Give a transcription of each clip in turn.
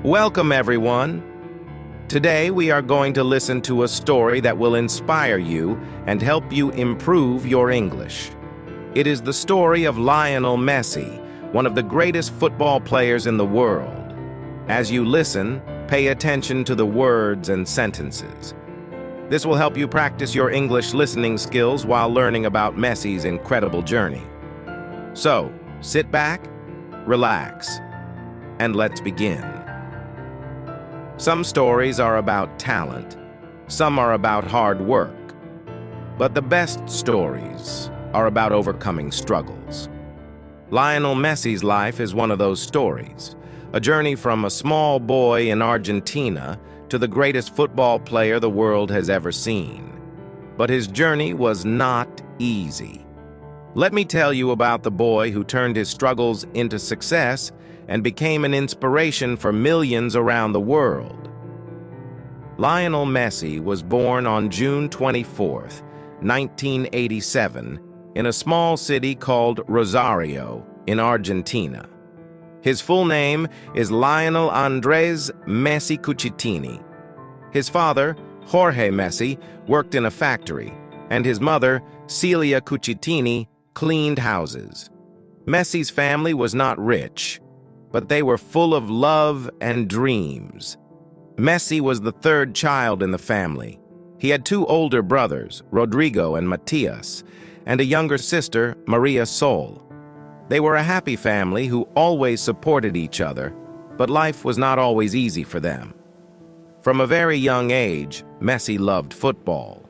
Welcome, everyone. Today we are going to listen to a story that will inspire you and help you improve your English. It is the story of Lionel Messi, one of the greatest football players in the world. As you listen, pay attention to the words and sentences. This will help you practice your English listening skills while learning about Messi's incredible journey. So, sit back, relax, and let's begin. Some stories are about talent, some are about hard work, but the best stories are about overcoming struggles. Lionel Messi's life is one of those stories, a journey from a small boy in Argentina to the greatest football player the world has ever seen. But his journey was not easy. Let me tell you about the boy who turned his struggles into success and became an inspiration for millions around the world. Lionel Messi was born on June 24, 1987, in a small city called Rosario in Argentina. His full name is Lionel Andres Messi Cucitini. His father, Jorge Messi, worked in a factory, and his mother, Celia Cucitini, cleaned houses. Messi's family was not rich, but they were full of love and dreams. Messi was the third child in the family. He had two older brothers, Rodrigo and Matias, and a younger sister, Maria Sol. They were a happy family who always supported each other, but life was not always easy for them. From a very young age, Messi loved football.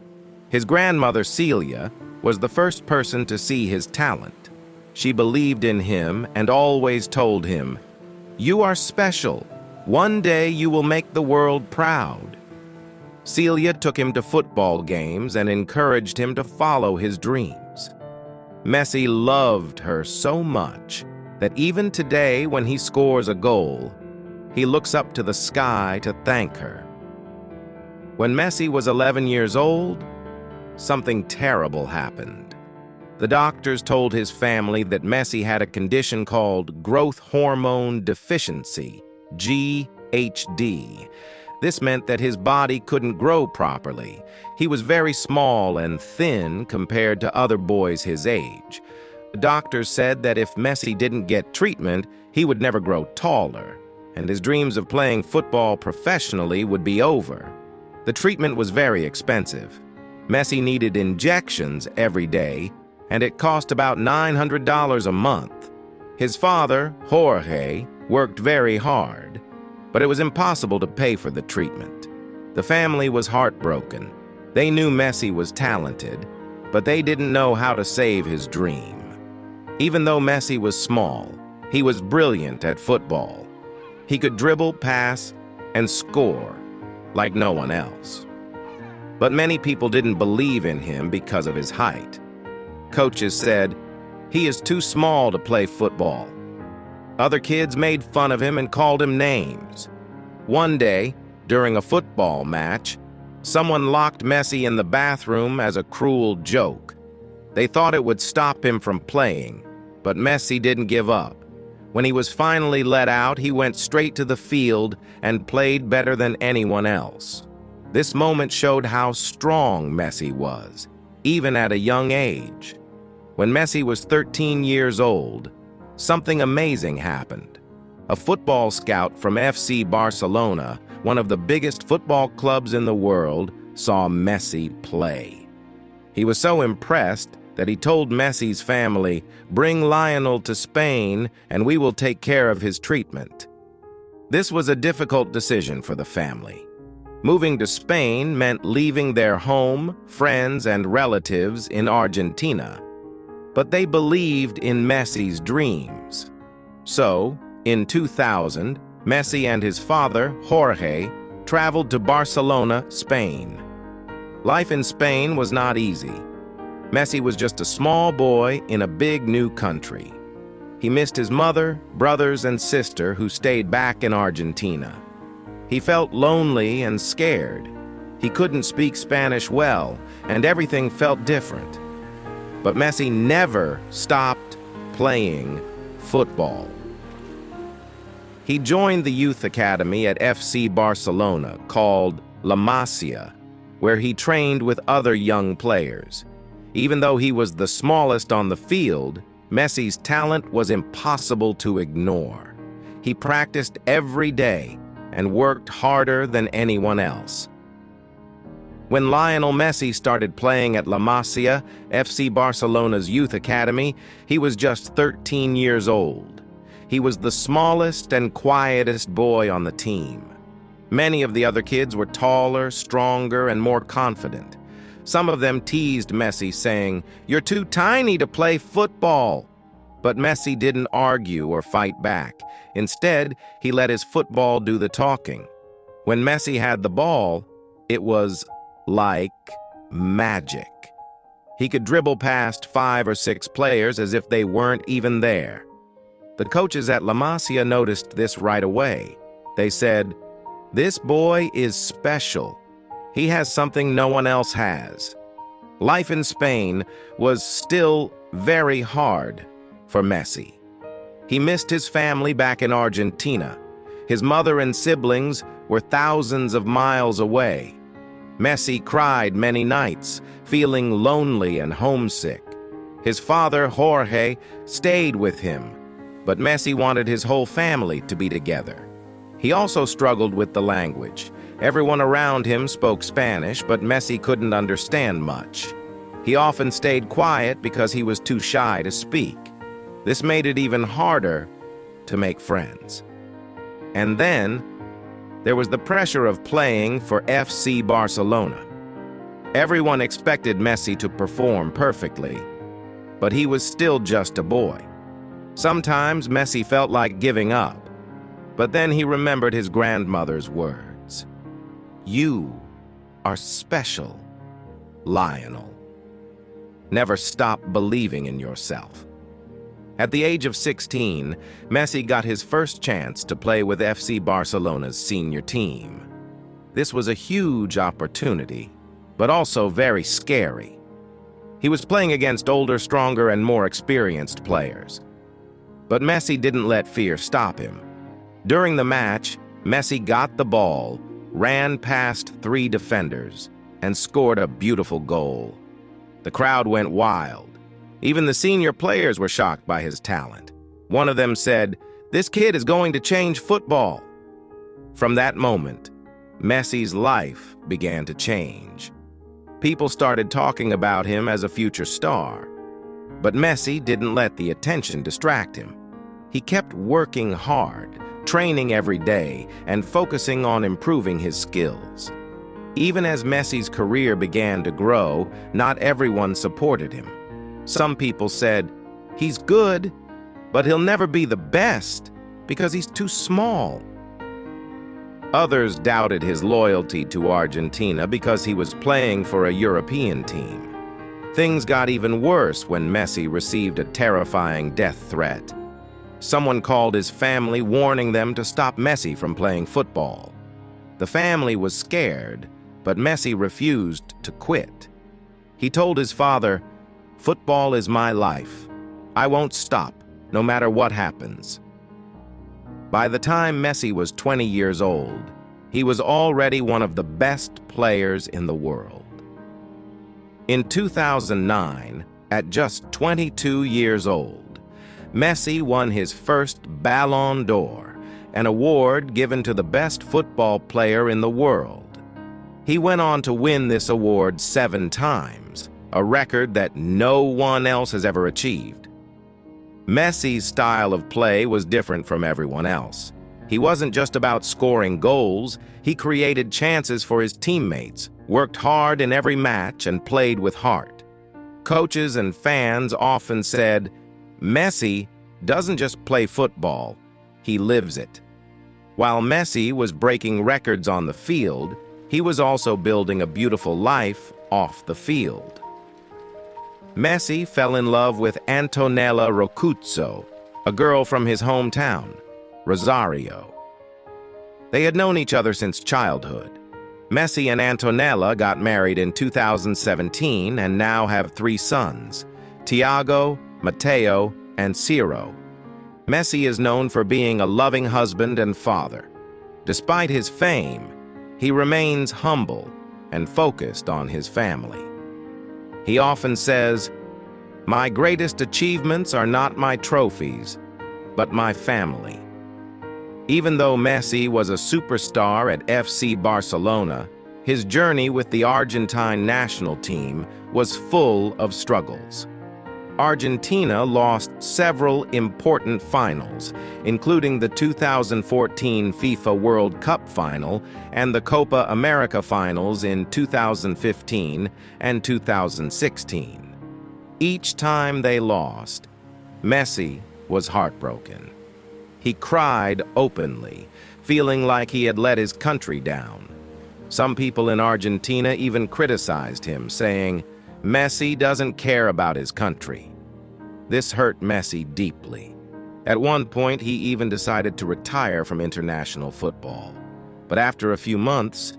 His grandmother, Celia, was the first person to see his talent. She believed in him and always told him, "You are special. One day you will make the world proud." Celia took him to football games and encouraged him to follow his dreams. Messi loved her so much that even today when he scores a goal, he looks up to the sky to thank her. When Messi was 11 years old, something terrible happened. The doctors told his family that Messi had a condition called growth hormone deficiency, GHD. This meant that his body couldn't grow properly. He was very small and thin compared to other boys his age. The doctors said that if Messi didn't get treatment, he would never grow taller, and his dreams of playing football professionally would be over. The treatment was very expensive. Messi needed injections every day, and it cost about $900 a month. His father, Jorge, worked very hard, but it was impossible to pay for the treatment. The family was heartbroken. They knew Messi was talented, but they didn't know how to save his dream. Even though Messi was small, he was brilliant at football. He could dribble, pass, and score like no one else. But many people didn't believe in him because of his height. Coaches said, "He is too small to play football." Other kids made fun of him and called him names. One day, during a football match, someone locked Messi in the bathroom as a cruel joke. They thought it would stop him from playing, but Messi didn't give up. When he was finally let out, he went straight to the field and played better than anyone else. This moment showed how strong Messi was, even at a young age. When Messi was 13 years old, something amazing happened. A football scout from FC Barcelona, one of the biggest football clubs in the world, saw Messi play. He was so impressed that he told Messi's family, "Bring Lionel to Spain and we will take care of his treatment." This was a difficult decision for the family. Moving to Spain meant leaving their home, friends, and relatives in Argentina. But they believed in Messi's dreams. So, in 2000, Messi and his father, Jorge, traveled to Barcelona, Spain. Life in Spain was not easy. Messi was just a small boy in a big new country. He missed his mother, brothers, and sister who stayed back in Argentina. He felt lonely and scared. He couldn't speak Spanish well, and everything felt different. But Messi never stopped playing football. He joined the youth academy at FC Barcelona called La Masia, where he trained with other young players. Even though he was the smallest on the field, Messi's talent was impossible to ignore. He practiced every day and worked harder than anyone else. When Lionel Messi started playing at La Masia, FC Barcelona's youth academy, he was just 13 years old. He was the smallest and quietest boy on the team. Many of the other kids were taller, stronger, and more confident. Some of them teased Messi, saying, "You're too tiny to play football." But Messi didn't argue or fight back. Instead, he let his football do the talking. When Messi had the ball, it was like magic. He could dribble past 5 or 6 players as if they weren't even there. The coaches at La Masia noticed this right away. They said, "This boy is special. He has something no one else has." Life in Spain was still very hard for Messi. He missed his family back in Argentina. His mother and siblings were thousands of miles away. Messi cried many nights, feeling lonely and homesick. His father, Jorge, stayed with him, but Messi wanted his whole family to be together. He also struggled with the language. Everyone around him spoke Spanish, but Messi couldn't understand much. He often stayed quiet because he was too shy to speak. This made it even harder to make friends. And then, there was the pressure of playing for FC Barcelona. Everyone expected Messi to perform perfectly, but he was still just a boy. Sometimes Messi felt like giving up, but then he remembered his grandmother's words. "You are special, Lionel. Never stop believing in yourself." At the age of 16, Messi got his first chance to play with FC Barcelona's senior team. This was a huge opportunity, but also very scary. He was playing against older, stronger, and more experienced players. But Messi didn't let fear stop him. During the match, Messi got the ball, ran past 3 defenders, and scored a beautiful goal. The crowd went wild. Even the senior players were shocked by his talent. One of them said, "This kid is going to change football." From that moment, Messi's life began to change. People started talking about him as a future star. But Messi didn't let the attention distract him. He kept working hard, training every day, and focusing on improving his skills. Even as Messi's career began to grow, not everyone supported him. Some people said, "He's good, but he'll never be the best because he's too small." Others doubted his loyalty to Argentina because he was playing for a European team. Things got even worse when Messi received a terrifying death threat. Someone called his family, warning them to stop Messi from playing football. The family was scared, but Messi refused to quit. He told his father, "Football is my life. I won't stop, no matter what happens." By the time Messi was 20 years old, he was already one of the best players in the world. In 2009, at just 22 years old, Messi won his first Ballon d'Or, an award given to the best football player in the world. He went on to win this award 7 times, a record that no one else has ever achieved. Messi's style of play was different from everyone else. He wasn't just about scoring goals, he created chances for his teammates, worked hard in every match, and played with heart. Coaches and fans often said, "Messi doesn't just play football, he lives it." While Messi was breaking records on the field, he was also building a beautiful life off the field. Messi fell in love with Antonella Roccuzzo, a girl from his hometown, Rosario. They had known each other since childhood. Messi and Antonella got married in 2017 and now have 3 sons, Tiago, Matteo, and Ciro. Messi is known for being a loving husband and father. Despite his fame, he remains humble and focused on his family. He often says, "My greatest achievements are not my trophies, but my family." Even though Messi was a superstar at FC Barcelona, his journey with the Argentine national team was full of struggles. Argentina lost several important finals, including the 2014 FIFA World Cup final and the Copa America finals in 2015 and 2016. Each time they lost, Messi was heartbroken. He cried openly, feeling like he had let his country down. Some people in Argentina even criticized him, saying, "Messi doesn't care about his country." This hurt Messi deeply. At one point, he even decided to retire from international football. But after a few months,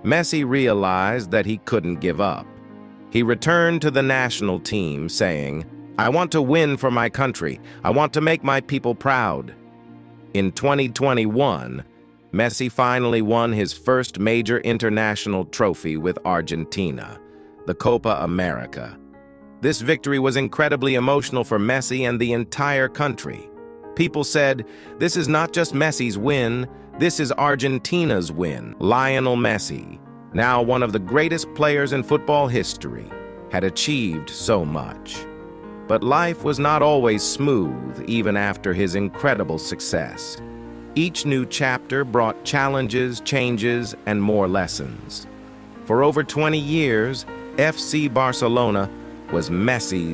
Messi realized that he couldn't give up. He returned to the national team, saying, "I want to win for my country. I want to make my people proud." In 2021, Messi finally won his first major international trophy with Argentina, the Copa America. This victory was incredibly emotional for Messi and the entire country. People said, "This is not just Messi's win, this is Argentina's win." Lionel Messi, now one of the greatest players in football history, had achieved so much. But life was not always smooth, even after his incredible success. Each new chapter brought challenges, changes, and more lessons. For over 20 years, FC Barcelona was Messi's